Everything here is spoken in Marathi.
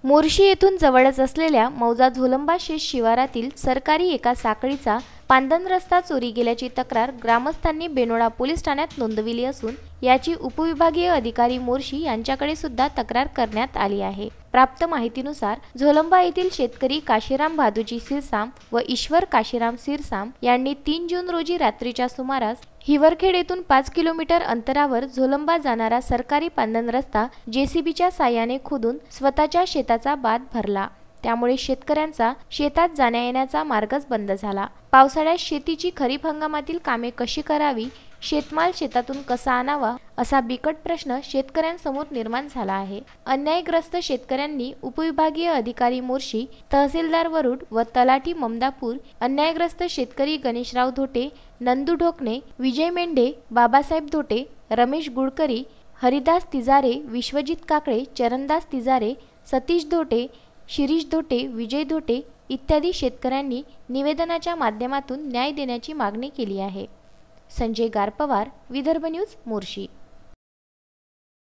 मोर्शी येथून जवळच असलेल्या मौजा झोलंबा शेत शिवारातील सरकारी एका साखळीचा पांदन रस्ता चोरी गेल्याची तक्रार ग्रामस्थांनी बेनोडा पोलीस ठाण्यात नोंदविली असून याची उपविभागीय अधिकारी मोर्शी यांच्याकडे सुद्धा तक्रार करण्यात आली आहे। प्राप्त माहितीनुसार झोलंबा येथील शेतकरी काशीराम भादुजी सिरसाम व ईश्वर काशीराम सिरसाम यांनी 3 जून रोजी रात्रीच्या सुमारास हिवरखेड येथून 5 किलोमीटर अंतरावर झोलंबा जाणारा सरकारी पांदन रस्ता जेसीबीच्या साहाय्याने खोदून स्वतःच्या शेताचा बांध भरला। त्यामुळे शेतकऱ्यांचा शेतात जाण्या येण्याचा मार्गच बंद झाला। पावसाळ्यात शेतीची खरीप हंगामातील कामे कशी करावी, शेतमाल शेतातून कसा आणावा असा बिकट प्रश्न शेतकऱ्यांसमोर निर्माण झाला आहे। अन्यायग्रस्त शेतकऱ्यांनी उपविभागीय अधिकारी मोर्शी, तहसीलदार वरुड व तलाठी ममदापूर, अन्यायग्रस्त शेतकरी गणेशराव धोटे, नंदू ढोकणे, विजय मेंढे, बाबासाहेब धोटे, रमेश गुडकरी, हरिदास तिजारे, विश्वजित काकळे, चरणदास तिजारे, सतीश धोटे, शिरीष धोटे, विजय धोटे इत्यादी शेतकऱ्यांनी निवेदनाच्या माध्यमातून न्याय देण्याची मागणी केली आहे। संजय गारपवार, विदर्भ न्यूज, मोर्शी।